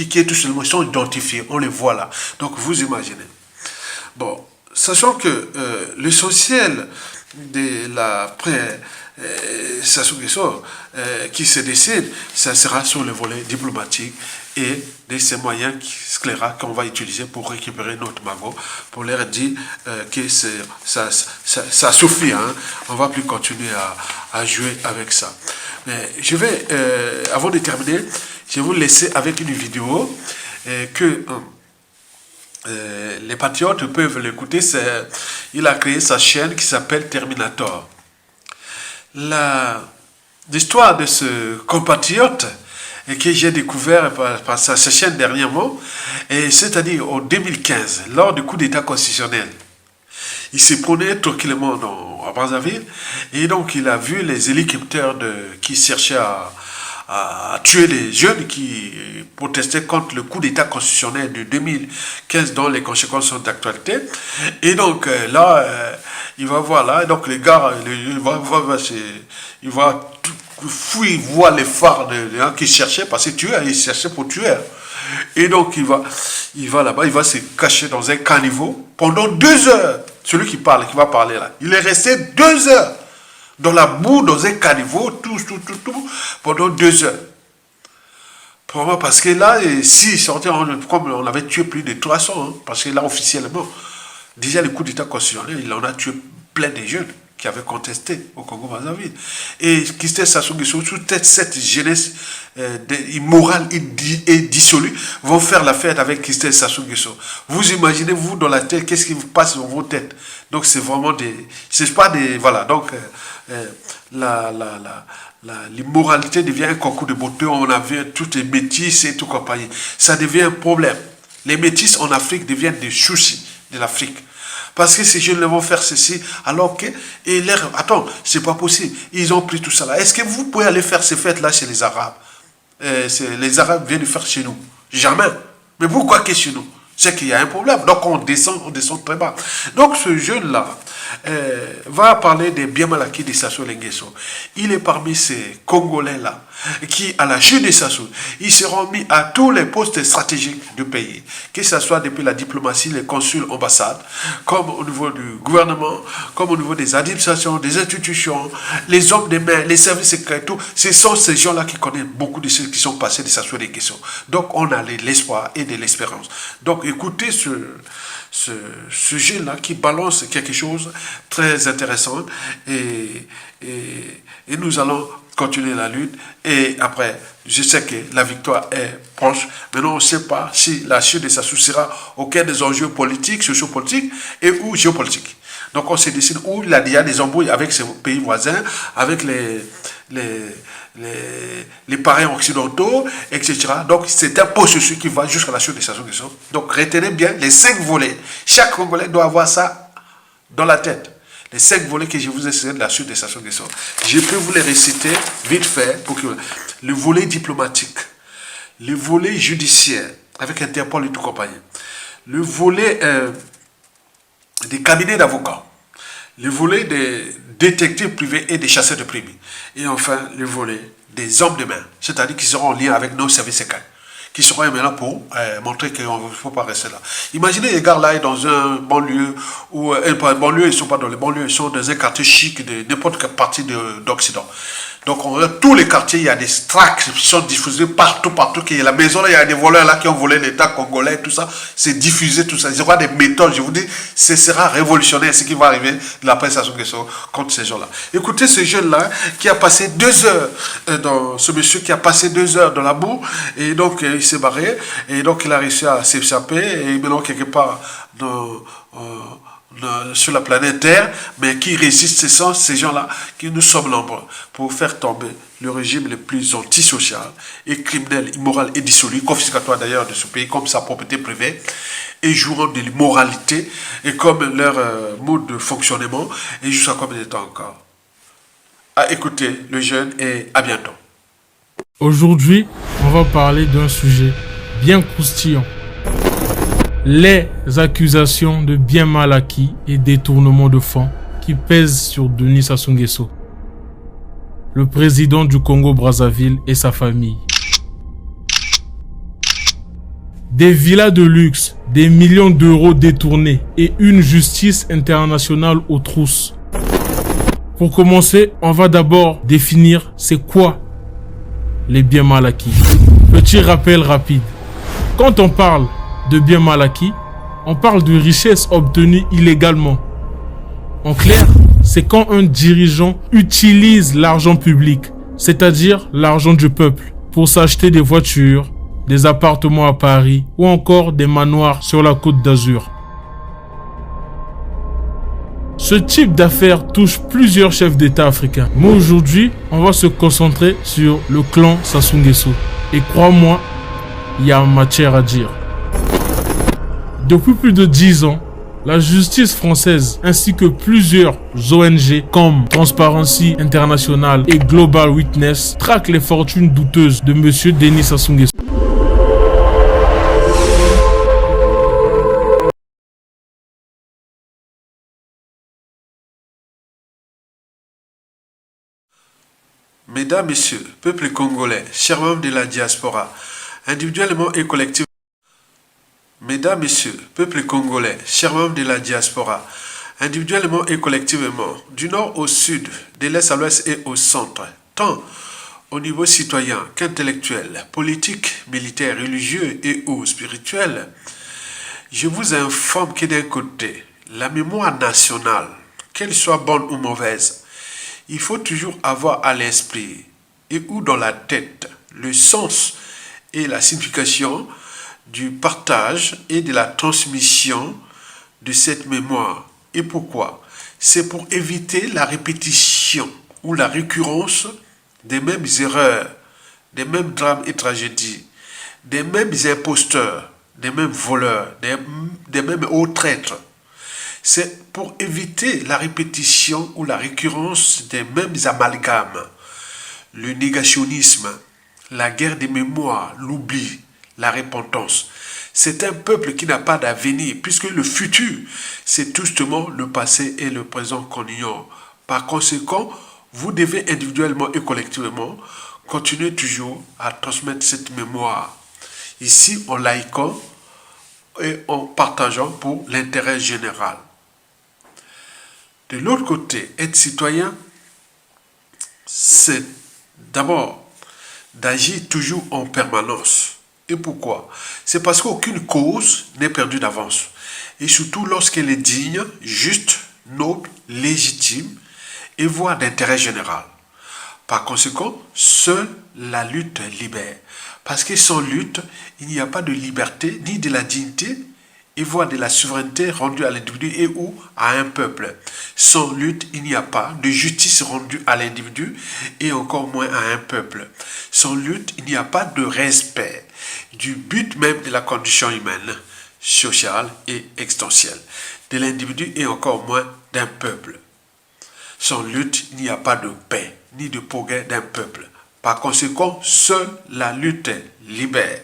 piqués tout seulement, ils sont identifiés, on les voit là. Donc vous imaginez. Bon, sachant que l'essentiel de la Sassou Nguesso qui se décide, ça sera sur le volet diplomatique et de ces moyens sclérats qu'on va utiliser pour récupérer notre magot, pour leur dire que ça suffit, hein. On ne va plus continuer à jouer avec ça. Mais je vais, avant de terminer, je vais vous laisser avec une vidéo que les patriotes peuvent l'écouter. Il a créé sa chaîne qui s'appelle Terminator. L'histoire de ce compatriote que j'ai découvert par sa chaîne dernièrement, c'est-à-dire en 2015, lors du coup d'État constitutionnel. Il se promenait tranquillement à Brazzaville et donc il a vu les hélicoptères qui cherchaient à tuer les jeunes qui protestaient contre le coup d'État constitutionnel de 2015 dont les conséquences sont d'actualité. Et donc là, il va voir là, donc les gars, il va fouiller, il voit les phares de gens qui cherchaient, parce que il cherchait pour tuer. Et donc il va là-bas, il va se cacher dans un caniveau pendant 2 heures. Celui qui va parler là, il est resté 2 heures dans la boue, dans un caniveau, tout, pendant 2 heures. Probablement parce que là, si sortait, comme on avait tué plus de 300, hein, parce que là, officiellement, déjà le coup d'État constitutionnel, il en a tué plein de jeunes qui avaient contesté au Congo-Brazzaville. Et Christelle Sassou Nguesso, toute cette jeunesse immorale et dissolue, vont faire la fête avec Christelle Sassou Nguesso. Vous imaginez, vous, dans la tête, qu'est-ce qui vous passe dans vos têtes? Donc, c'est vraiment c'est pas des... Voilà, donc... l'immoralité devient un concours de beauté. On avait toutes les métis et tout compagnie. Ça devient un problème. Les métis en Afrique deviennent des soucis de l'Afrique. Parce que ces jeunes vont faire ceci, alors que... Attends, c'est pas possible. Ils ont pris tout ça là. Est-ce que vous pouvez aller faire ces fêtes-là chez les Arabes? Les Arabes viennent faire chez nous. Jamais. Mais pourquoi que chez nous? C'est qu'il y a un problème. Donc on descend très bas. Donc ce jeune-là va parler des bien mal acquis de Sassou Nguesso. Il est parmi ces Congolais-là qui, à la chute de Sassou, ils seront mis à tous les postes stratégiques du pays, que ce soit depuis la diplomatie, les consuls, ambassades, comme au niveau du gouvernement, comme au niveau des administrations, des institutions, les hommes de main, les services secrets, tout. Ce sont ces gens-là qui connaissent beaucoup de ceux qui sont passés de Sassou Nguesso. Donc on a de l'espoir et de l'espérance. Donc écoutez ce jeune-là qui balance quelque chose de très intéressant et nous allons continuer la lutte. Et après, je sais que la victoire est proche. Maintenant, on ne sait pas si la chute de Sassou sera au cœur des enjeux politiques, sociopolitiques et ou géopolitiques. Donc, on se décide où il y a des embrouilles avec ses pays voisins, avec les parrains occidentaux, etc. Donc, c'est un processus qui va jusqu'à la chute de Sassou Nguesso. Donc, retenez bien les 5 volets. Chaque Congolais doit avoir ça dans la tête. Les 5 volets que je vous ai cités de la chute de Sassou Nguesso. Je peux vous les réciter vite fait. Le volet diplomatique, le volet judiciaire, avec Interpol et tout compagnie, le volet des cabinets d'avocats, le volet des détectives privés et des chasseurs de primes, et enfin le volet des hommes de main, c'est-à-dire qui seront en lien avec nos services secrets, qui seront maintenant pour montrer qu'il ne faut pas rester là. Imaginez les gars là dans un banlieue, ou pas banlieue, ils ne sont pas dans les banlieues, ils sont dans un quartier chic de n'importe quelle partie d'Occident. Donc, on regarde tous les quartiers, il y a des tracts qui sont diffusés partout. Il y a la maison, là, il y a des voleurs là qui ont volé l'État congolais, tout ça. C'est diffusé, tout ça. Il y aura des méthodes, je vous dis, ce sera révolutionnaire ce qui va arriver de la presse Sassou Nguesso contre ces gens-là. Écoutez ce jeune-là qui a passé 2 heures, ce monsieur qui a passé 2 heures dans la boue, et donc il s'est barré, et donc il a réussi à s'échapper, et maintenant quelque part sur la planète Terre, mais qui résistent, ce sont ces gens-là qui nous sommes nombreux pour faire tomber le régime le plus antisocial et criminel, immoral et dissolu, confiscatoire d'ailleurs de ce pays, comme sa propriété privée, et jouant de l'immoralité, et comme leur mode de fonctionnement, et jusqu'à combien de temps encore. À écouter le jeune et à bientôt. Aujourd'hui, on va parler d'un sujet bien croustillant. Les accusations de bien mal acquis et détournement de fonds qui pèsent sur Denis Sassou Nguesso, le président du Congo-Brazzaville et sa famille. des villas de luxe, des millions d'euros détournés et une justice internationale aux trousses. Pour commencer, on va d'abord définir c'est quoi les biens mal acquis. Petit rappel rapide. Quand on parle de biens mal acquis, on parle de richesses obtenues illégalement. En clair, c'est quand un dirigeant utilise l'argent public, c'est-à-dire l'argent du peuple, pour s'acheter des voitures, des appartements à Paris ou encore des manoirs sur la Côte d'Azur. Ce type d'affaires touche plusieurs chefs d'État africains. Mais aujourd'hui, on va se concentrer sur le clan Sassou Nguesso. Et crois-moi, il y a matière à dire. Depuis plus de 10 ans, la justice française ainsi que plusieurs ONG comme Transparency International et Global Witness traquent les fortunes douteuses de M. Denis Sassou Nguesso. Mesdames, Messieurs, peuple congolais, chers membres de la diaspora, individuellement et collectivement. Mesdames, Messieurs, peuple congolais, chers membres de la diaspora, individuellement et collectivement, du nord au sud, de l'est à l'ouest et au centre, tant au niveau citoyen qu'intellectuel, politique, militaire, religieux et ou spirituel, je vous informe que d'un côté, la mémoire nationale, qu'elle soit bonne ou mauvaise, il faut toujours avoir à l'esprit et ou dans la tête le sens et la signification du partage et de la transmission de cette mémoire. Et pourquoi? C'est pour éviter la répétition ou la récurrence des mêmes erreurs, des mêmes drames et tragédies, des mêmes imposteurs, des mêmes voleurs, des mêmes hauts traîtres. C'est pour éviter la répétition ou la récurrence des mêmes amalgames. Le négationnisme, la guerre des mémoires, l'oubli, la repentance. C'est un peuple qui n'a pas d'avenir, puisque le futur, c'est justement le passé et le présent qu'on ignore. Par conséquent, vous devez individuellement et collectivement continuer toujours à transmettre cette mémoire. Ici, en laïquant et en partageant pour l'intérêt général. De l'autre côté, être citoyen, c'est d'abord d'agir toujours en permanence. Et pourquoi? C'est parce qu'aucune cause n'est perdue d'avance. Et surtout lorsqu'elle est digne, juste, noble, légitime et voire d'intérêt général. Par conséquent, seule la lutte libère. Parce que sans lutte, il n'y a pas de liberté ni de la dignité et voire de la souveraineté rendue à l'individu et ou à un peuple. Sans lutte, il n'y a pas de justice rendue à l'individu et encore moins à un peuple. Sans lutte, il n'y a pas de respect du but même de la condition humaine, sociale et existentielle, de l'individu et encore moins d'un peuple. Sans lutte, il n'y a pas de paix ni de progrès d'un peuple. Par conséquent, seule la lutte libère.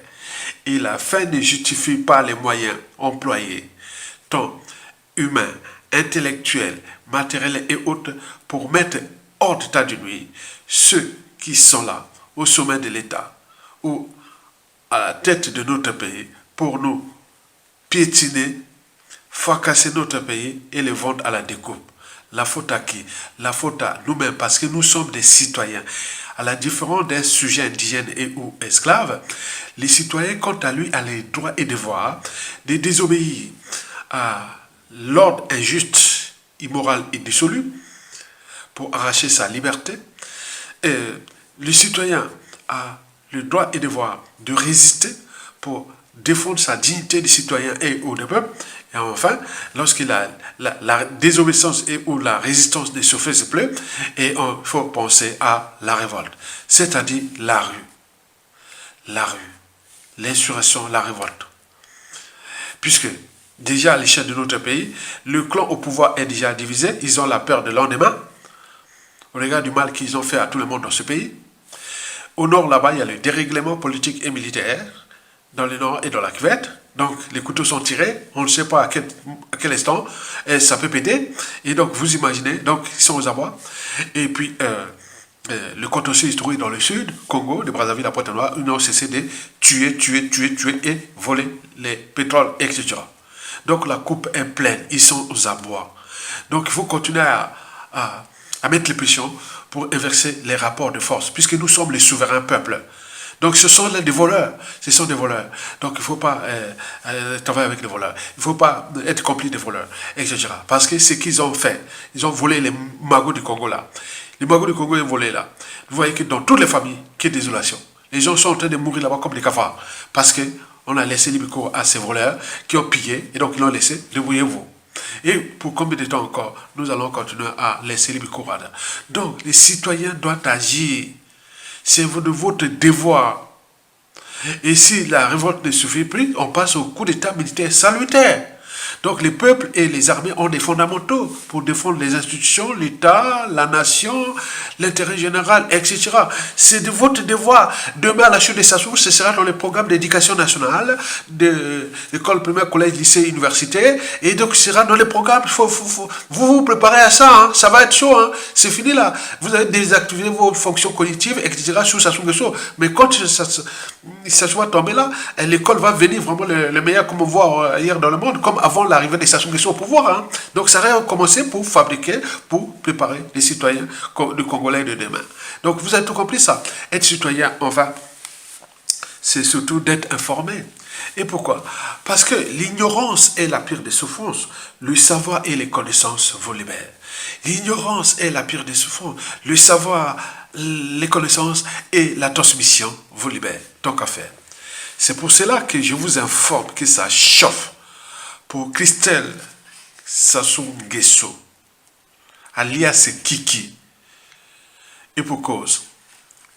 Et la fin ne justifie pas les moyens employés, tant humains, intellectuels, matériels et autres, pour mettre hors d'état de nuire ceux qui sont là, au sommet de l'État, ou à la tête de notre pays, pour nous piétiner, fracasser notre pays et le vendre à la découpe. La faute à qui? La faute à nous-mêmes, parce que nous sommes des citoyens. À la différence d'un sujet indigène et ou esclave, les citoyens, quant à lui, ont les droits et devoirs de désobéir à l'ordre injuste, immoral et dissolu pour arracher sa liberté. Et le citoyen a le droit et devoir de résister pour défendre sa dignité de citoyen et ou de peuple. Et enfin, lorsqu'il a la désobéissance et ou la résistance ne se fait plus, et il faut penser à la révolte, c'est-à-dire la rue, l'insurrection, la révolte. Puisque déjà à l'échelle de notre pays, le clan au pouvoir est déjà divisé, ils ont la peur de lendemain, au regard du mal qu'ils ont fait à tout le monde dans ce pays. Au nord, là-bas, il y a le dérèglement politique et militaire, dans le nord et dans la cuvette. Donc, les couteaux sont tirés, on ne sait pas à quel instant, et ça peut péter. Et donc, vous imaginez, donc, ils sont aux abois. Et puis, le contentieux historique dans le sud, Congo, de Brazzaville à Pointe-Noire, ils n'ont cessé de tuer et voler les pétroles, etc. Donc la coupe est pleine, ils sont aux abois. Donc il faut continuer à mettre les pressions pour inverser les rapports de force, puisque nous sommes les souverains peuples. Donc ce sont des voleurs, ce sont des voleurs. Donc il ne faut pas travailler avec les voleurs, il ne faut pas être complice des voleurs, etc. Parce que ce qu'ils ont fait, ils ont volé les magots du Congo là. Les magots du Congo ont volé là. Vous voyez que dans toutes les familles, qu'il y a désolation. Les gens sont en train de mourir là-bas comme des cafards. Parce qu'on a laissé libre cours à ces voleurs qui ont pillé et donc ils l'ont laissé, débrouillez-vous. Et pour combien de temps encore, nous allons continuer à laisser libre cours. Donc les citoyens doivent agir. C'est de votre devoir. Et si la révolte ne suffit plus, on passe au coup d'état militaire salutaire. Donc les peuples et les armées ont des fondamentaux pour défendre les institutions, l'État, la nation, l'intérêt général, etc. C'est de votre devoir. Demain, à la chute de Sassou, ce sera dans le programme d'éducation nationale, de l'école primaire, collège, lycée, université. Et donc, ce sera dans le programme. Vous vous préparez à ça. Hein. Ça va être chaud. Hein. C'est fini là. Vous allez désactiver vos fonctions cognitives, etc. sous Sassou Nguesso. Mais quand ça soit tombé là, l'école va venir vraiment le meilleur comme on voit ailleurs dans le monde, comme avant l'arrivée des Sassou Nguesso au pouvoir. Hein. Donc ça va commencer pour fabriquer, pour préparer les citoyens du Congolais de demain. Donc vous avez tout compris ça. Être citoyen, c'est surtout d'être informé. Et pourquoi? Parce que l'ignorance est la pire des souffrances. Le savoir et les connaissances vous libèrent. L'ignorance est la pire des souffrances. Le savoir, les connaissances et la transmission vous libèrent. Tant qu'à faire. C'est pour cela que je vous informe que ça chauffe pour Christelle Sassou Nguesso, alias Kiki. Et pour cause,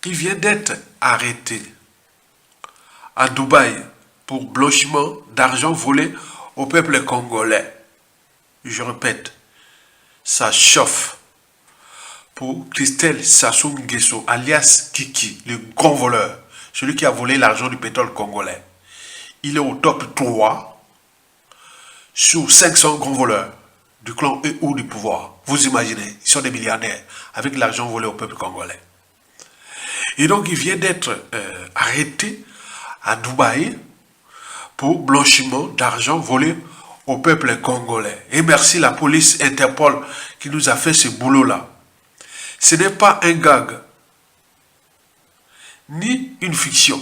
il vient d'être arrêté à Dubaï pour blanchiment d'argent volé au peuple congolais. Je répète, ça chauffe pour Christelle Sassou Nguesso, alias Kiki, le grand voleur, celui qui a volé l'argent du pétrole congolais. Il est au top 3 sur 500 grands voleurs du clan et ou du pouvoir. Vous imaginez, ils sont des milliardaires avec l'argent volé au peuple congolais. Et donc, il vient d'être arrêté à Dubaï pour blanchiment d'argent volé au peuple congolais. Et merci la police Interpol qui nous a fait ce boulot-là. Ce n'est pas un gag, ni une fiction.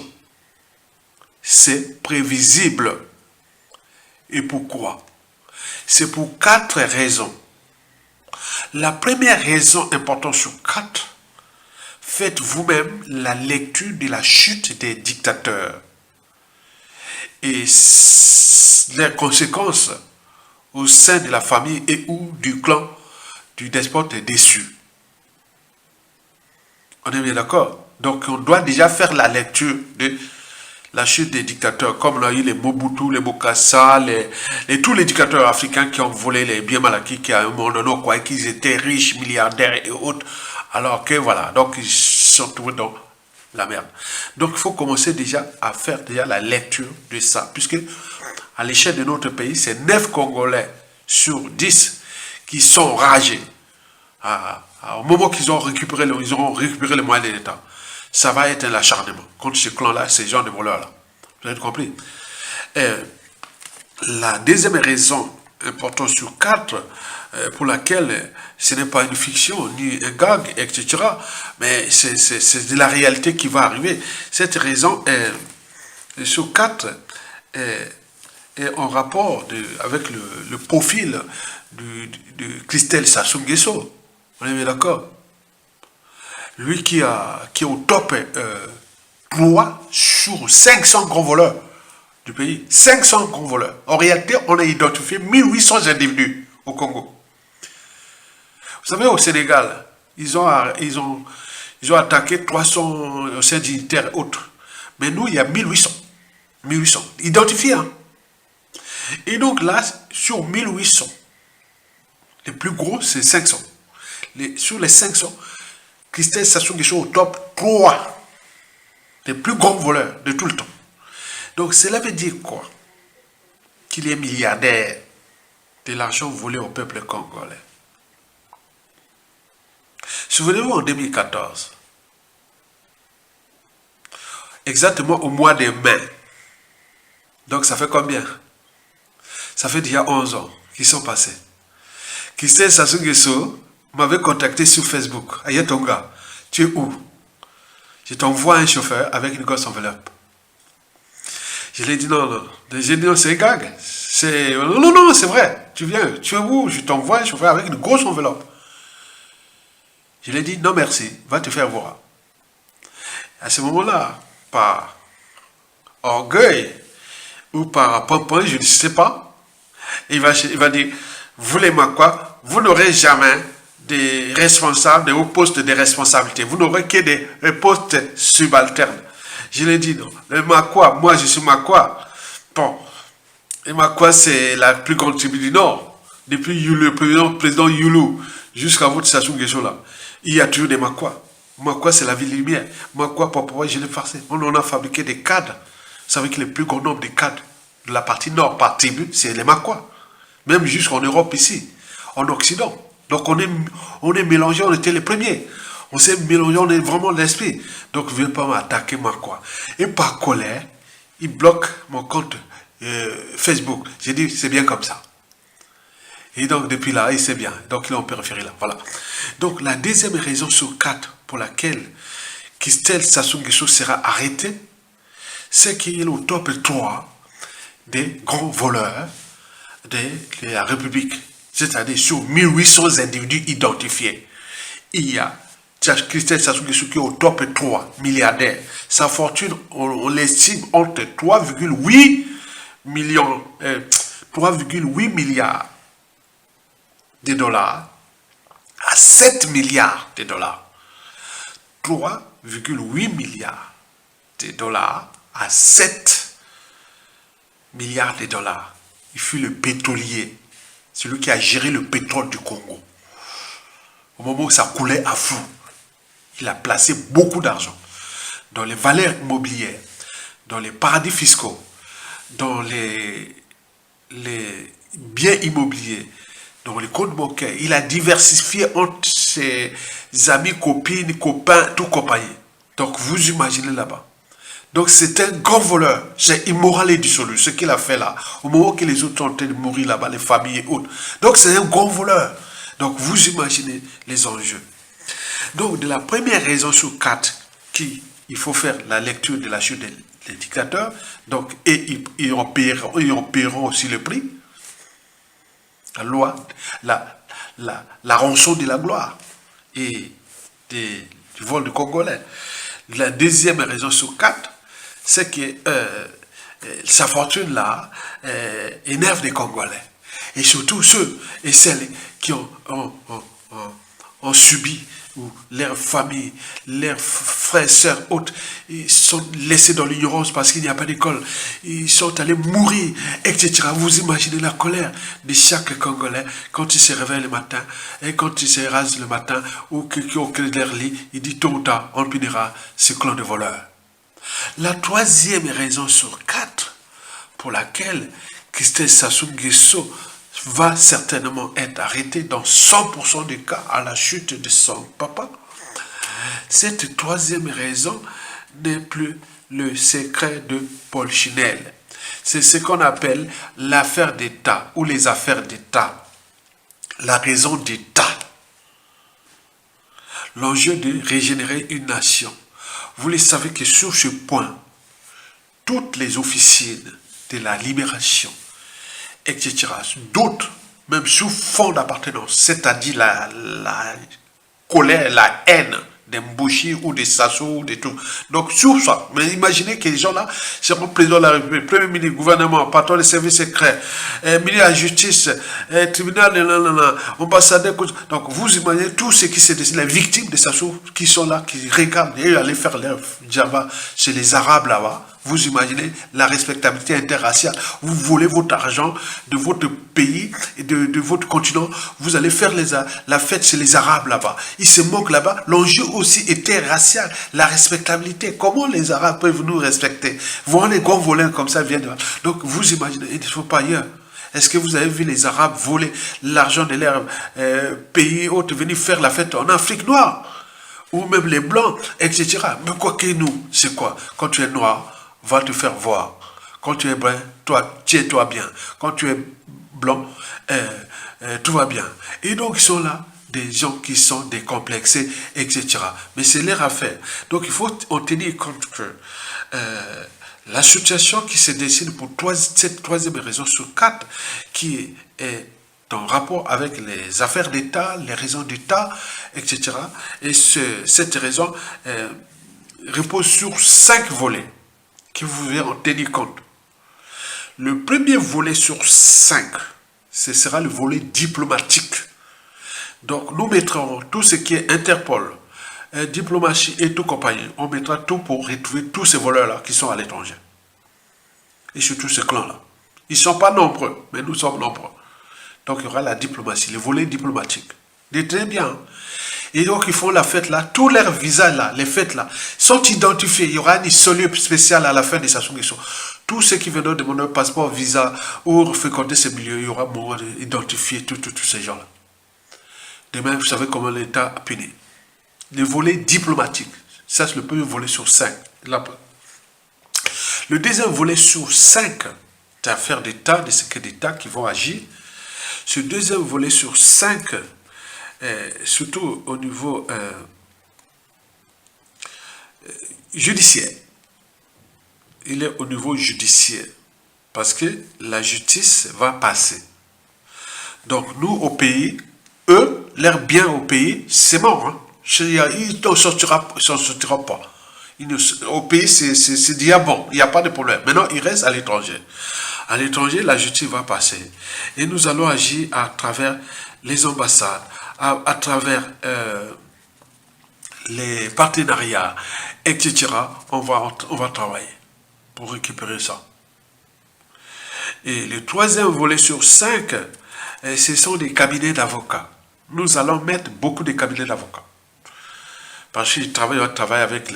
C'est prévisible. Et pourquoi? C'est pour 4 raisons. La première raison importante sur 4, faites vous-même la lecture de la chute des dictateurs et les conséquences au sein de la famille et ou du clan du despote déçu. On est bien d'accord? Donc on doit déjà faire la lecture de la chute des dictateurs, comme on a eu les Mobutu, les Bokassa, tous les dictateurs africains qui ont volé les biens mal acquis, qui à un moment donné croyaient qu'ils étaient riches, milliardaires et autres, alors que voilà, donc ils sont trouvés dans la merde. Donc il faut commencer déjà à faire déjà la lecture de ça, puisque à l'échelle de notre pays, c'est 9 Congolais sur 10 qui sont ragés. Au moment qu'ils ont récupéré, ils auront récupéré les moyens de l'État. Ça va être un acharnement contre ce clan-là, ces gens de voleurs-là. Vous avez compris? La deuxième raison importante sur 4, pour laquelle ce n'est pas une fiction, ni un gag, etc., mais c'est de la réalité qui va arriver. Cette raison sur 4 est en rapport avec le profil de Christelle Sassou Nguesso. On est bien d'accord? Lui qui est au top 3 sur 500 grands voleurs du pays. 500 grands voleurs. En réalité, on a identifié 1800 individus au Congo. Vous savez, au Sénégal, ils ont attaqué 300 anciens dignitaires et autres. Mais nous, il y a 1800. 1800. Identifiés, hein. Et donc là, sur 1800, les plus gros, c'est 500. Sur les 500, Christelle Sassou Nguesso au top 3 des plus grands voleurs de tout le temps. Donc cela veut dire quoi? Qu'il est milliardaire de l'argent volé au peuple congolais. Souvenez-vous en 2014, exactement au mois de mai. Donc ça fait combien? Ça fait déjà 11 ans qui sont passés. Christelle Sassou Nguesso m'avait contacté sur Facebook. Ayatonga, tu es où? Je t'envoie un chauffeur avec une grosse enveloppe. Je lui ai dit non. J'ai dit non, c'est gag. Non, c'est vrai. Tu viens, tu es où? Je t'envoie un chauffeur avec une grosse enveloppe. Je lui ai dit non merci, va te faire voir. À ce moment-là, par orgueil ou par pompon, je ne sais pas, il va dire, vous les Makwa, vous n'aurez jamais des responsables, des hauts postes de responsabilité. Vous n'aurez que des postes subalternes. Je l'ai dit, non. Le Makwa, moi je suis Makwa. Bon, le Makwa c'est la plus grande tribu du Nord. Depuis le président Youlou jusqu'à votre Sassou Nguesso là, il y a toujours des Makwa. Makwa c'est la ville lumière. Makwa, pourquoi je l'ai farcé. On a fabriqué des cadres. Vous savez que le plus grand nombre de cadres de la partie nord par tribu, c'est les Makwa. Même jusqu'en Europe ici, en Occident. Donc on est mélangés, on était les premiers. On s'est mélangés, on est vraiment l'esprit. Donc ne viens pas m'attaquer Makwa. Et par colère, il bloque mon compte Facebook. J'ai dit, c'est bien comme ça. Et donc depuis là, il sait bien. Donc il est en périphérie là. Voilà. Donc la deuxième raison sur 4 pour laquelle Christelle Sassou Nguesso sera arrêtée, c'est qu'il est au top 3 des grands voleurs de la République. C'est-à-dire sur 1800 individus identifiés. Il y a Christelle Sassou Nguesso qui est au top 3 milliardaire. Sa fortune, on l'estime entre 3,8 milliards de dollars à 7 milliards de dollars. 3,8 milliards de dollars à 7 milliards de dollars. Il fut le pétrolier, celui qui a géré le pétrole du Congo. Au moment où ça coulait à flot, il a placé beaucoup d'argent dans les valeurs immobilières, dans les paradis fiscaux, dans les biens immobiliers, dans les comptes bancaires. Il a diversifié entre ses amis, copines, copains, tout compagnie. Donc vous imaginez là-bas. Donc c'est un grand voleur, c'est immoral et dissolu, ce qu'il a fait là, au moment que les autres sont en train de mourir là-bas, les familles et autres. Donc c'est un grand voleur. Donc vous imaginez les enjeux. Donc de la première raison sur 4, il faut faire la lecture de la chute des dictateurs, donc, et ils en paieront aussi le prix. La loi, la rançon de la gloire et du vol de Congolais. La deuxième raison sur 4, c'est que sa fortune-là énerve les Congolais. Et surtout ceux et celles qui ont subi, ou leurs familles, leurs frères, sœurs, autres, ils sont laissés dans l'ignorance parce qu'il n'y a pas d'école. Ils sont allés mourir, etc. Vous imaginez la colère de chaque Congolais quand il se réveille le matin et quand il se rase le matin ou qu'il au cœur de leur lit, il dit tôt ou tard, on punira ce clan de voleurs. La troisième raison sur 4 pour laquelle Christelle Sassou Nguesso va certainement être arrêté dans 100% des cas à la chute de son papa. Cette troisième raison n'est plus le secret de Polichinelle. C'est ce qu'on appelle l'affaire d'État ou les affaires d'État. La raison d'État. L'enjeu de régénérer une nation. Vous le savez que sur ce point, toutes les officines de la libération, etc. D'autres, même sous fond d'appartenance, c'est-à-dire la colère, la haine des Mbouchi ou des Sassou ou de tout. Donc, sur ça, mais imaginez que les gens-là seront président de la République, premier ministre, gouvernement, patron des services secrets, ministre de la justice, tribunal, ambassadeur. Donc, vous imaginez tout ce qui se décide, les victimes de Sassou qui sont là, qui regardent et aller faire leur djaba chez les Arabes là-bas. Vous imaginez la respectabilité interraciale. Vous volez votre argent de votre pays et de votre continent. Vous allez faire la fête chez les Arabes là-bas. Ils se moquent là-bas. L'enjeu aussi interracial, la respectabilité. Comment les Arabes peuvent nous respecter? Voir les grands voleurs comme ça viennent de là. Donc vous imaginez, il ne faut pas ailleurs. Est-ce que vous avez vu les Arabes voler l'argent de leur pays autres venir faire la fête en Afrique noire? ou même les blancs, etc. Mais quoi que nous, c'est quoi? Quand tu es noir, va te faire voir. Quand tu es brun, toi, tiens-toi bien. Quand tu es blanc, tout va bien. Et donc, ils sont là, des gens qui sont décomplexés, etc. Mais c'est leur affaire. Donc, il faut en tenir compte que la situation qui se dessine pour cette troisième raison sur 4, qui est en rapport avec les affaires d'État, les raisons d'État, etc. Et cette raison repose sur 5 volets que vous devez en tenir compte. Le premier volet sur 5, ce sera le volet diplomatique. Donc nous mettrons tout ce qui est Interpol, diplomatie et tout compagnie. On mettra tout pour retrouver tous ces voleurs-là qui sont à l'étranger. Et surtout ces clans-là. Ils ne sont pas nombreux, mais nous sommes nombreux. Donc il y aura la diplomatie, le volet diplomatique. Très bien. Et donc ils font la fête là, tous leurs visas là, les fêtes là, sont identifiés. Il y aura une cellule spéciale à la fin de sa soumission. Tous ceux qui viendront demander un passeport, visa ou fréquenter ces milieux, il y aura moyen d'identifier tous ces gens-là. Demain, vous savez comment l'État a puni. Le volet diplomatique, ça c'est le premier volet sur 5. Le deuxième volet sur 5, c'est affaires d'État, des secrets d'État qui vont agir. Ce deuxième volet sur 5, surtout au niveau judiciaire, il est au niveau judiciaire, parce que la justice va passer. Donc nous au pays, eux, leur bien au pays, c'est mort. Hein? Ils ne s'en sortiront pas. Au pays, c'est dit, ah bon, il n'y a pas de problème. Maintenant, ils restent à l'étranger. À l'étranger, la justice va passer. Et nous allons agir à travers les ambassades, à travers les partenariats, etc. On va travailler pour récupérer ça. Et le troisième volet sur 5, ce sont des cabinets d'avocats. Nous allons mettre beaucoup de cabinets d'avocats. Parce qu'ils travaillent avec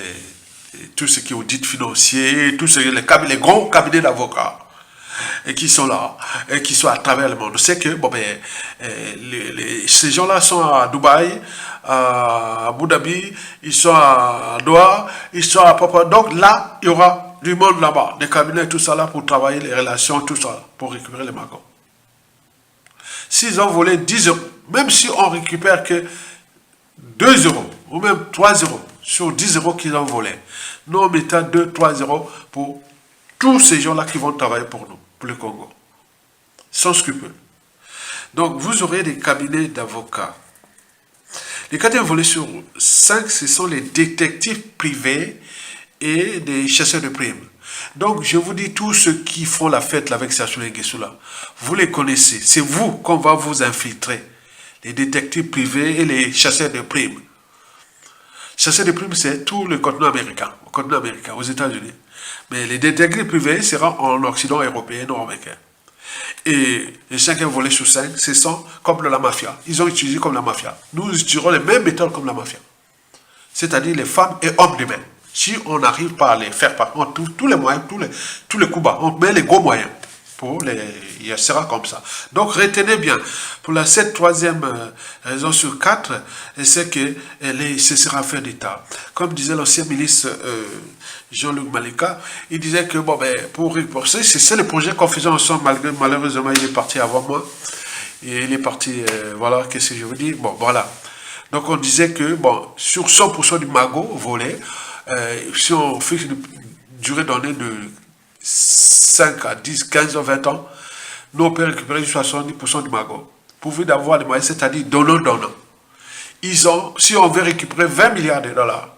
tout ce qui est audit financier, les gros cabinets d'avocats. Et qui sont là, et qui sont à travers le monde. C'est que ces gens-là sont à Dubaï, à Abu Dhabi, ils sont à Doha, ils sont à Papa. Donc là, il y aura du monde là-bas, des cabinets, tout ça là, pour travailler les relations, tout ça, pour récupérer les magos. S'ils ont volé 10 euros, même si on récupère que 2 euros, ou même 3 euros, sur 10 euros qu'ils ont volé, nous on mettra 2-3 euros pour tous ces gens-là qui vont travailler pour nous, pour le Congo, sans scrupule. Donc, vous aurez des cabinets d'avocats. Les quatrième volet sur 5, ce sont les détectives privés et des chasseurs de primes. Donc, je vous dis, tous ceux qui font la fête avec Sassou Nguesso là, vous les connaissez. C'est vous qu'on va vous infiltrer. Les détectives privés et les chasseurs de primes. Chasseurs de primes, c'est tout le continent américain, aux États-Unis. Mais les détectives privés seront en Occident européen, nord-américain. Et les cinquième volet sur 5, ce sont comme la mafia. Ils ont utilisé comme la mafia. Nous utiliserons les mêmes méthodes comme la mafia. C'est-à-dire les femmes et hommes de main. Si on n'arrive pas à les faire par contre, tous les moyens, tous les coups bas, on met les gros moyens. Il sera comme ça. Donc retenez bien, pour cette troisième raison sur 4, c'est que ce sera affaire d'État. Comme disait l'ancien ministre Jean-Luc Malika, il disait que pour repousser, c'est le projet qu'on faisait ensemble, malheureusement il est parti avant moi. Et il est parti, voilà, qu'est-ce que je veux dire. Bon, voilà. Donc on disait que, sur 100% du magot volé, si on fixe une durée donnée de 5 à 10, 15 ou 20 ans, nous on peut récupérer 70% du magot. Pourvu d'avoir les moyens, c'est-à-dire donnant. Si on veut récupérer 20 milliards de dollars,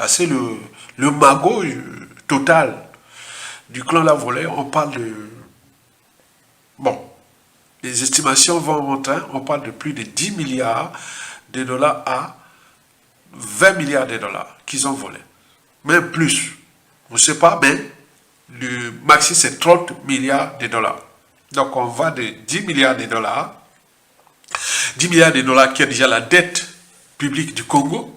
c'est le magot total du clan La Volée, on parle de... les estimations vont monter, on parle de plus de 10 milliards de dollars à 20 milliards de dollars qu'ils ont volé. Même plus. On ne sait pas, mais le maxi c'est 30 milliards de dollars. Donc on va de 10 milliards de dollars. 10 milliards de dollars qui est déjà la dette publique du Congo.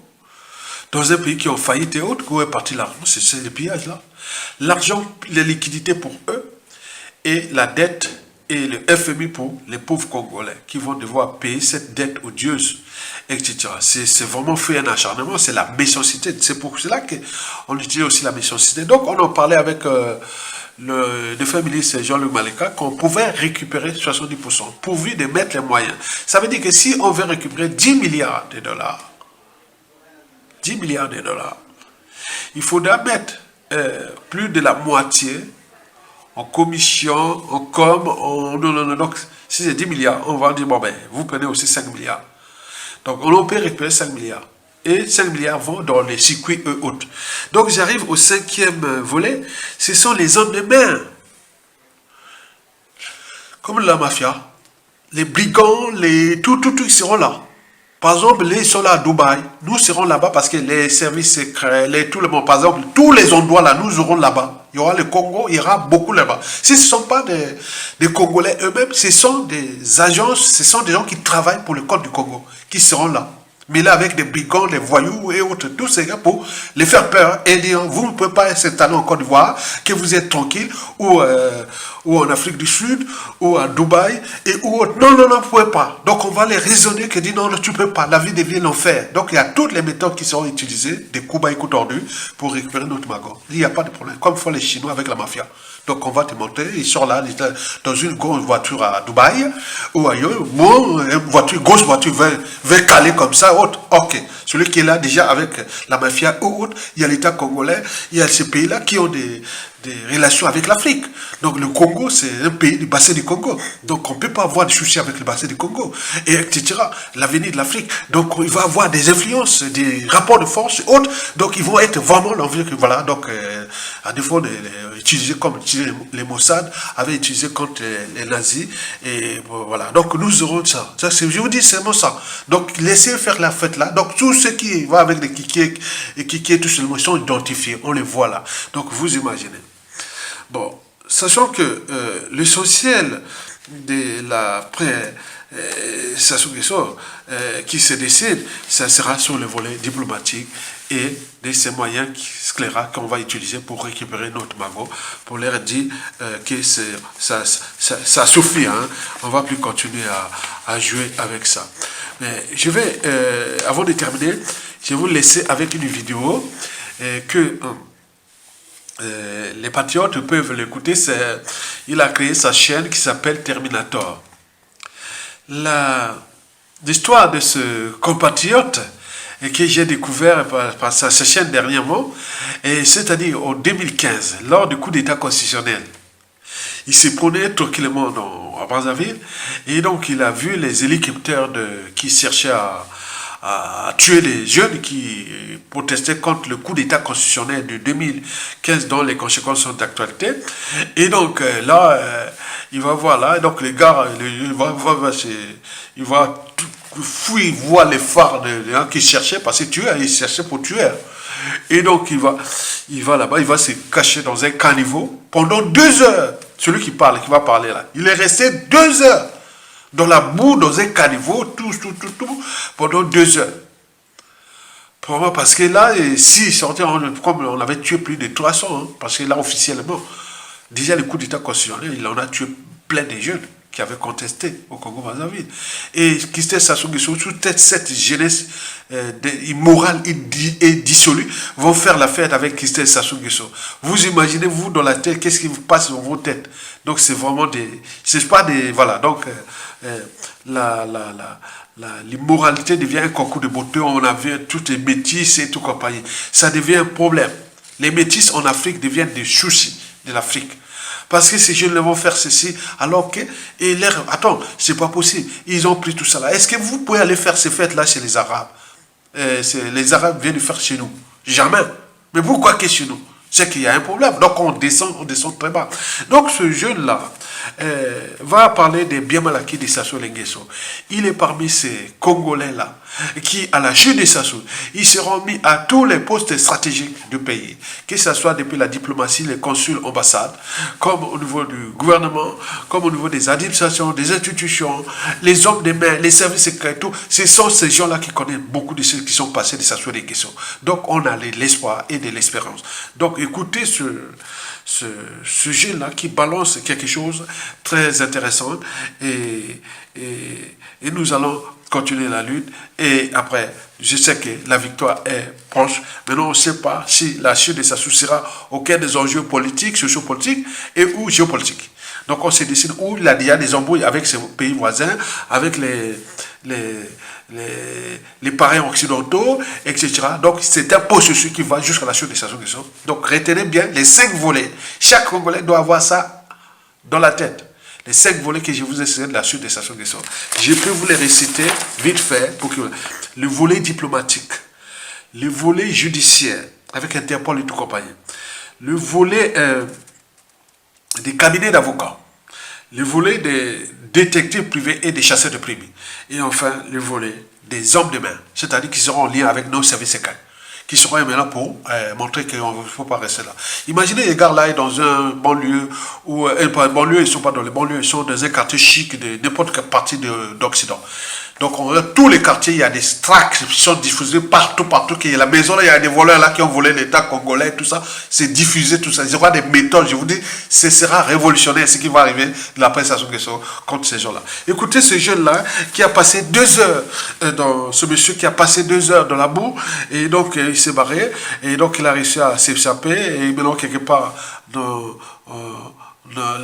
Dans un pays qui ont faillite et autres, où est parti l'argent? C'est le pillage là. L'argent, les liquidités pour eux, et la dette et le FMI pour les pauvres Congolais qui vont devoir payer cette dette odieuse. etc. C'est vraiment fait un acharnement, c'est la méchanceté. C'est pour cela qu'on utilise aussi la méchanceté. Donc, on en parlait avec le défunt ministre Jean-Luc Maleka qu'on pouvait récupérer 70%, pourvu de mettre les moyens. Ça veut dire que si on veut récupérer 10 milliards de dollars, 10 milliards de dollars, il faudra mettre plus de la moitié en commission, en com, non. Donc, si c'est 10 milliards, on va dire, bon ben, vous prenez aussi 5 milliards. Donc, on peut récupérer 5 milliards. Et 5 milliards vont dans les circuits autres. Donc, j'arrive au 5e volet. Ce sont les hommes de main. Comme la mafia. Les brigands, tout, ils seront là. Par exemple, ils sont là à Dubaï. Nous serons là-bas parce que les services secrets, tout le monde, par exemple, tous les endroits là, nous serons là-bas. Il y aura le Congo, il y aura beaucoup là-bas. Si ce ne sont pas des Congolais eux-mêmes, ce sont des agences, ce sont des gens qui travaillent pour le Code du Congo, qui seront là. Mais là, avec des brigands, des voyous et autres, tous ces gars pour les faire peur et dire, vous ne pouvez pas s'installer en Côte d'Ivoire, que vous êtes tranquille, ou en Afrique du Sud, ou à Dubaï, et ou autre. Non, vous ne pouvez pas. Donc, on va les raisonner que dit, non, tu ne peux pas, la vie devient l'enfer. Donc, il y a toutes les méthodes qui seront utilisées, des coups bas et coups tordus, pour récupérer notre magot. Il n'y a pas de problème, comme font les Chinois avec la mafia. Donc, on va te montrer, ils sont là, dans une grosse voiture à Dubaï, ou ailleurs, une grosse voiture va caler comme ça, autre. Ok. Celui qui est là déjà avec la mafia ou autre, il y a l'État congolais, il y a ces pays-là qui ont des relations avec l'Afrique. Donc le Congo, c'est un pays du bassin du Congo. Donc on ne peut pas avoir de soucis avec le bassin du Congo, et etc. L'avenir de l'Afrique. Donc il va y avoir des influences, des rapports de force et autres. Donc ils vont être vraiment l'envie que voilà. Donc à défaut d'utiliser comme les Mossad avaient utilisé contre les nazis. Et voilà. Donc nous aurons ça. Je vous dis seulement ça. Donc laissez faire la fête là. Donc tous ceux qui vont avec les kikés et kikés, tout seulement, ils sont identifiés. On les voit là. Donc vous imaginez. Bon, sachant que l'essentiel de la Sassou Nguesso qui se décide, ça sera sur le volet diplomatique et de ces moyens sclérats qu'on va utiliser pour récupérer notre magot, pour leur dire que ça suffit, hein. On ne va plus continuer à jouer avec ça. Mais je vais, avant de terminer, je vais vous laisser avec une vidéo que... les patriotes peuvent l'écouter. Il a créé sa chaîne qui s'appelle Terminator. L'histoire de ce compatriote que j'ai découvert par sa chaîne dernièrement, c'est-à-dire en 2015, lors du coup d'État constitutionnel. Il se promenait tranquillement à Brazzaville et donc il a vu les hélicoptères qui cherchaient à tuer les jeunes qui protestaient contre le coup d'État constitutionnel de 2015 dont les conséquences sont d'actualité. Et donc là, il va voir là, donc les gars, il va fouiller, il voit les phares des gens qui cherchaient, parce que ils cherchaient pour tuer. Et donc il va là-bas, il va se cacher dans un caniveau pendant 2 heures. Celui qui va parler là, il est resté 2 heures. Dans la boue, dans un caniveau, tout, pendant 2 heures. Probablement parce que là, si sortait, comme on avait tué plus de 300, hein, parce que là, officiellement, déjà le coup d'État constitutionnel, il en a tué plein de jeunes qui avaient contesté au Congo-Brazzaville. Et Christophe Sassou Nguesso, toute cette jeunesse immorale et dissolue, vont faire la fête avec Christophe Sassou Nguesso. Vous imaginez, vous, dans la tête, qu'est-ce qui vous passe dans vos têtes? Donc, c'est vraiment c'est pas des... Voilà, donc... l'immoralité devient un concours de beauté, on a vu toutes les métis et tout compagnie. Ça devient un problème. Les métis en Afrique deviennent des soucis de l'Afrique. Parce que ces jeunes vont faire ceci, alors que... attends, c'est pas possible. Ils ont pris tout ça là. Est-ce que vous pouvez aller faire ces fêtes-là chez les Arabes? Les Arabes viennent le faire chez nous. Jamais. Mais pourquoi que chez nous? C'est qu'il y a un problème. Donc on descend très bas. Donc ce jeune-là va parler des bien mal acquis de Sassou Nguesso. Il est parmi ces Congolais-là qui, à la chute de Sassou, ils seront mis à tous les postes stratégiques du pays. Que ce soit depuis la diplomatie, les consuls, ambassades, comme au niveau du gouvernement, comme au niveau des administrations, des institutions, les hommes des mains, les services secrets, tout. Ce sont ces gens-là qui connaissent beaucoup de ceux qui sont passés de Sassou Nguesso. Donc on a de l'espoir et de l'espérance. Donc écoutez ce jeune-là qui balance quelque chose de très intéressant et nous allons continuer la lutte. Et après, je sais que la victoire est proche. Maintenant, on ne sait pas si la chute de Sassou sera aucun des enjeux politiques, sociopolitiques et ou géopolitiques. Donc, on se décide où il y a des embrouilles avec ses pays voisins, avec les parrains occidentaux, etc. Donc, c'est un processus qui va jusqu'à la chute de Sassou Nguesso. Donc, retenez bien les 5 volets. Chaque Congolais doit avoir ça dans la tête. Les 5 volets que je vous ai cités de la chute de Sassou Nguesso. Je peux vous les réciter vite fait. Le volet diplomatique, le volet judiciaire, avec Interpol et tout compagnie, le volet des cabinets d'avocats, le volet des détectives privés et des chasseurs de primes, et enfin le volet des hommes de main, c'est-à-dire qui seront en lien avec nos services secrets, qui seront maintenant pour montrer qu'il ne faut pas rester là. Imaginez les gars là dans un banlieue, ou banlieue, ils ne sont pas dans les banlieues, ils sont dans un quartier chic de n'importe quelle partie d'Occident. Donc, on regarde tous les quartiers, il y a des tracts qui sont diffusés partout. Il y a la maison, là, il y a des voleurs là qui ont volé l'État congolais, tout ça. C'est diffusé, tout ça. Il y aura des méthodes, je vous dis, ce sera révolutionnaire ce qui va arriver de la presse Sassou Nguesso contre ces gens-là. Écoutez ce jeune-là qui a passé 2 heures, ce monsieur qui a passé 2 heures dans la boue, et donc il s'est barré, et donc il a réussi à s'échapper, et maintenant quelque part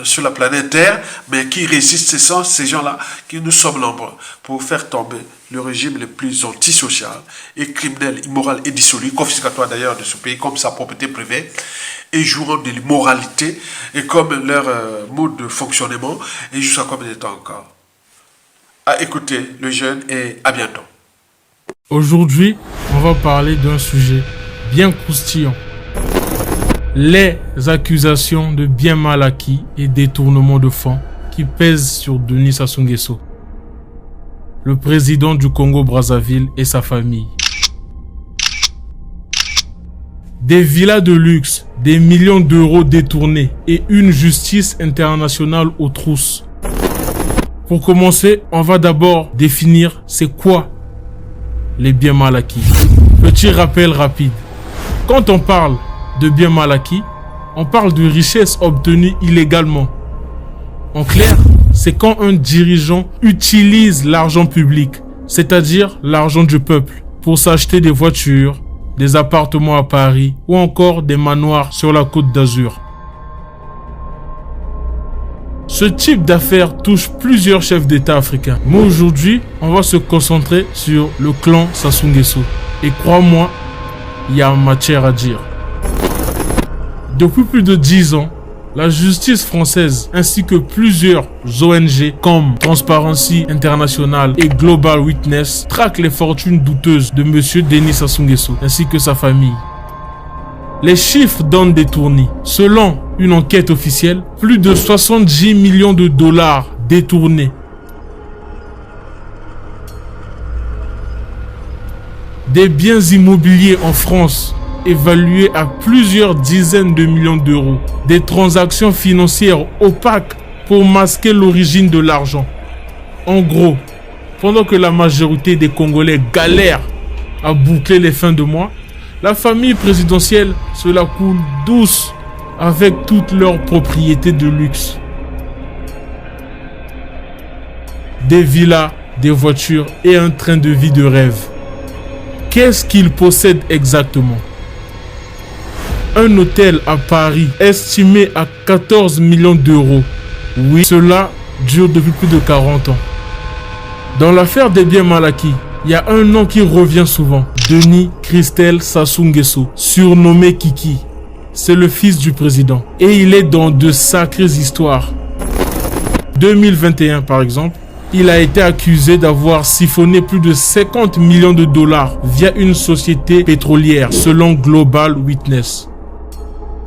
sur la planète Terre, mais qui résistent, ce sont ces gens-là qui nous sommes nombreux pour faire tomber le régime le plus antisocial et criminel, immoral et dissolu, confiscatoire d'ailleurs de ce pays comme sa propriété privée, et jouant de l'immoralité et comme leur mode de fonctionnement, et jusqu'à combien de temps encore. À écouter le jeune et à bientôt. Aujourd'hui, on va parler d'un sujet bien croustillant. Les accusations de bien mal acquis et détournement de fonds qui pèsent sur Denis Sassou Nguesso, le président du Congo-Brazzaville et sa famille. Des villas de luxe, des millions d'euros détournés et une justice internationale aux trousses. Pour commencer, on va d'abord définir c'est quoi les biens mal acquis. Petit rappel rapide. Quand on parle de biens mal acquis, on parle de richesses obtenues illégalement. En clair, c'est quand un dirigeant utilise l'argent public, c'est-à-dire l'argent du peuple, pour s'acheter des voitures, des appartements à Paris ou encore des manoirs sur la Côte d'Azur. Ce type d'affaires touche plusieurs chefs d'État africains. Mais aujourd'hui, on va se concentrer sur le clan Sassou Nguesso. Et crois-moi, il y a matière à dire. Depuis plus de 10 ans, la justice française ainsi que plusieurs ONG comme Transparency International et Global Witness traquent les fortunes douteuses de M. Denis Sassou Nguesso ainsi que sa famille. Les chiffres donnent des tournis. Selon une enquête officielle, plus de 70 millions de dollars détournés. Des biens immobiliers en France évalués à plusieurs dizaines de millions d'euros. Des transactions financières opaques pour masquer l'origine de l'argent. En gros, pendant que la majorité des Congolais galèrent à boucler les fins de mois, la famille présidentielle se la coule douce avec toutes leurs propriétés de luxe. Des villas, des voitures et un train de vie de rêve. Qu'est-ce qu'ils possèdent exactement? Un hôtel à Paris estimé à 14 millions d'euros. Oui, cela dure depuis plus de 40 ans. Dans l'affaire des biens mal acquis, il y a un nom qui revient souvent. Denis Christelle Sassou Nguesso, surnommé Kiki. C'est le fils du président. Et il est dans de sacrées histoires. 2021 par exemple, il a été accusé d'avoir siphonné plus de 50 millions de dollars via une société pétrolière, selon Global Witness.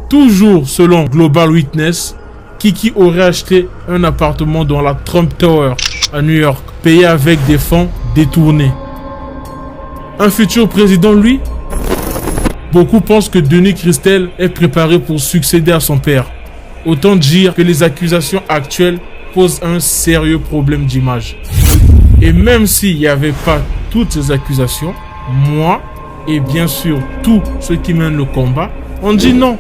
Toujours selon Global Witness, Kiki aurait acheté un appartement dans la Trump Tower à New York, payé avec des fonds détournés. Un futur président, lui? Beaucoup pensent que Denis Christelle est préparé pour succéder à son père. Autant dire que les accusations actuelles posent un sérieux problème d'image. Et même s'il n'y avait pas toutes ces accusations, moi et bien sûr tous ceux qui mènent le combat, on dit non.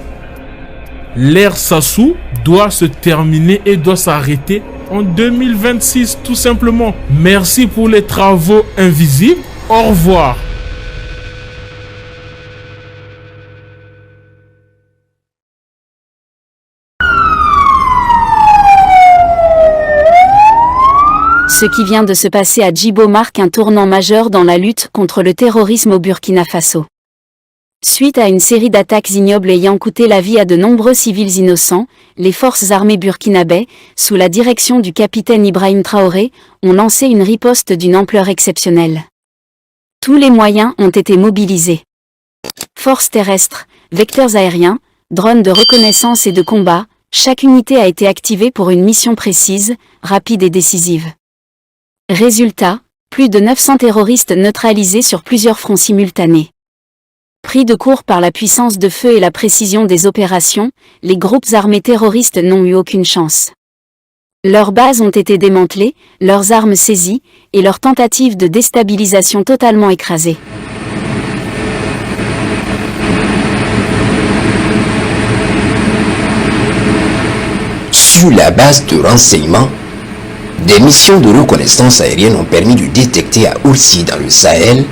L'ère Sassou doit se terminer et doit s'arrêter en 2026 tout simplement. Merci pour les travaux invisibles. Au revoir. Ce qui vient de se passer à Djibo marque un tournant majeur dans la lutte contre le terrorisme au Burkina Faso. Suite à une série d'attaques ignobles ayant coûté la vie à de nombreux civils innocents, les forces armées burkinabais, sous la direction du capitaine Ibrahim Traoré, ont lancé une riposte d'une ampleur exceptionnelle. Tous les moyens ont été mobilisés. Forces terrestres, vecteurs aériens, drones de reconnaissance et de combat, chaque unité a été activée pour une mission précise, rapide et décisive. Résultat, plus de 900 terroristes neutralisés sur plusieurs fronts simultanés. Pris de court par la puissance de feu et la précision des opérations, les groupes armés terroristes n'ont eu aucune chance. Leurs bases ont été démantelées, leurs armes saisies, et leurs tentatives de déstabilisation totalement écrasées. Sur la base de renseignements, des missions de reconnaissance aérienne ont permis de détecter à Oursi dans le Sahel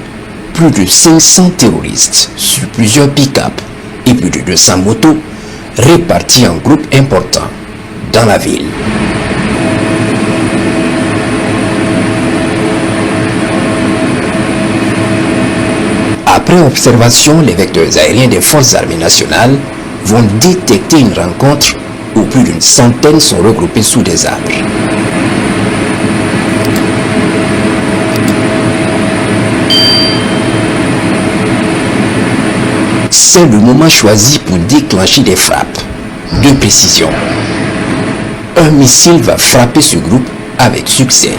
plus de 500 terroristes sur plusieurs pick-up et plus de 200 motos répartis en groupes importants dans la ville. Après observation, les vecteurs aériens des forces armées nationales vont détecter une rencontre où plus d'une centaine sont regroupés sous des arbres. C'est le moment choisi pour déclencher des frappes de précision. Un missile va frapper ce groupe avec succès.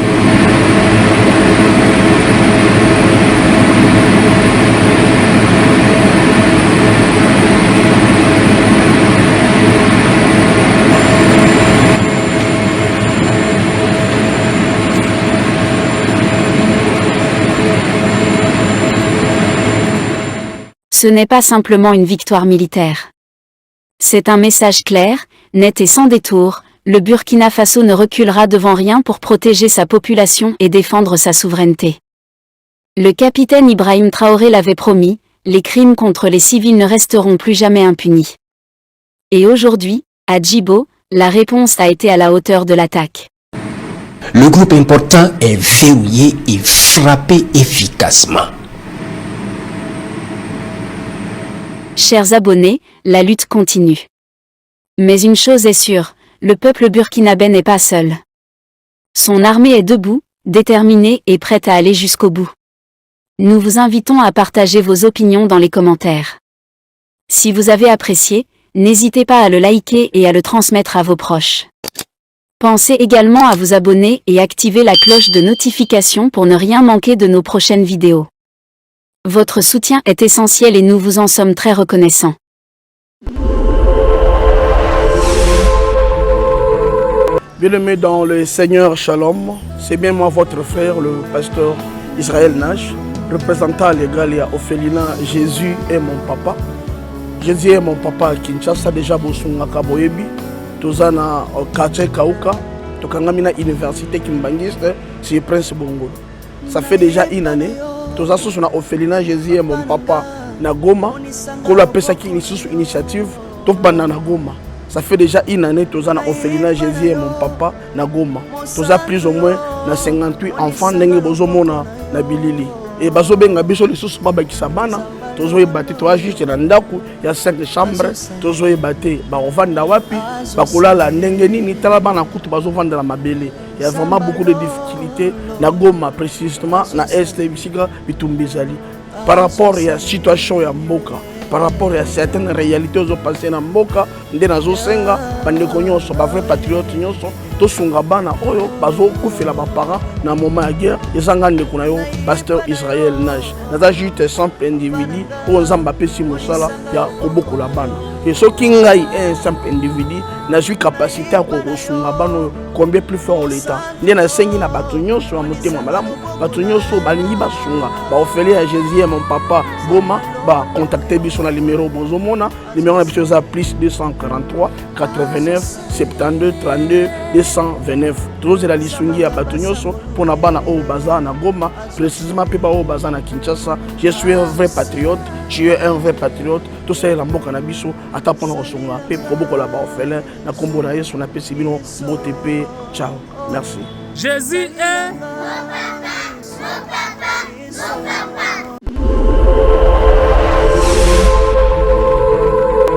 Ce n'est pas simplement une victoire militaire. C'est un message clair, net et sans détour, le Burkina Faso ne reculera devant rien pour protéger sa population et défendre sa souveraineté. Le capitaine Ibrahim Traoré l'avait promis, les crimes contre les civils ne resteront plus jamais impunis. Et aujourd'hui, à Djibo, la réponse a été à la hauteur de l'attaque. Le groupe important est verrouillé et frappé efficacement. Chers abonnés, la lutte continue. Mais une chose est sûre, le peuple burkinabé n'est pas seul. Son armée est debout, déterminée et prête à aller jusqu'au bout. Nous vous invitons à partager vos opinions dans les commentaires. Si vous avez apprécié, n'hésitez pas à le liker et à le transmettre à vos proches. Pensez également à vous abonner et activer la cloche de notification pour ne rien manquer de nos prochaines vidéos. Votre soutien est essentiel et nous vous en sommes très reconnaissants. Bien-aimés dans le Seigneur Shalom, c'est bien moi votre frère, le pasteur Israël Nash, représentant légal et Ophelina. Jésus est mon papa. Jésus est mon papa à Kinshasa, déjà Bosunga Kaboyebi, Tozana Kache Kauka, Tokangamina Université Kimbangiste, c'est Prince Bongo. Ça fait déjà une année. Toza sous na Ophelina, Jésus est mon papa na Goma. Qu'on appelle ça qui initiative, Topana na Goma. Ça fait déjà une année Toza na Ophelina, Jésus est mon papa na Goma. Toza plus ou moins na 58 enfants n'engue bozomona na bilili. Et bazobenga biso les sous baba kisabana. Tozo ebate toa juste na ndaku ya 5 chambres. Tozo ebate ba ovanda wapi, bakolala ndenge nini tala bana kutu bazovanda la mabele. Il y a vraiment beaucoup de difficultés na Goma précisément na Est Bisika Bitumbizali par rapport à la situation ya mboka, par rapport à certaines réalités aux passées na mboka nde nazo senga bandeko nyonso ba vrai patriote nyonso to sunga bana oyo bazo kufela ba parents na moment ya guerre ezanga ndeko na yo pasteur Israël Nash naza juste simple individu o nzamba pesi mosala ya kobokola bana et ce qui ngai un simple individu n'a eu capacité à kosunga bana combien plus fort l'état nde na sengi na bato nyonso ya motema malamu bato nyonso balingi basunga ba ofele ya Jésus mon papa Goma ba contacter biso na numéro bozomona numéro na biso za plus 243 43 89 72 32 229. Tous la lisungi à Batonyoso pour na bana au bazar na Goma, précisément Peba au bazar na Kinshasa. Je suis un vrai patriote, tu es un vrai patriote. Tout ça est la mboka na biso, ata pona osonga pe proboko la ba orphelin na kombo na Yesu na pe sibino motepe. Ciao. Merci. Jésus est mon papa, mon papa, mon papa.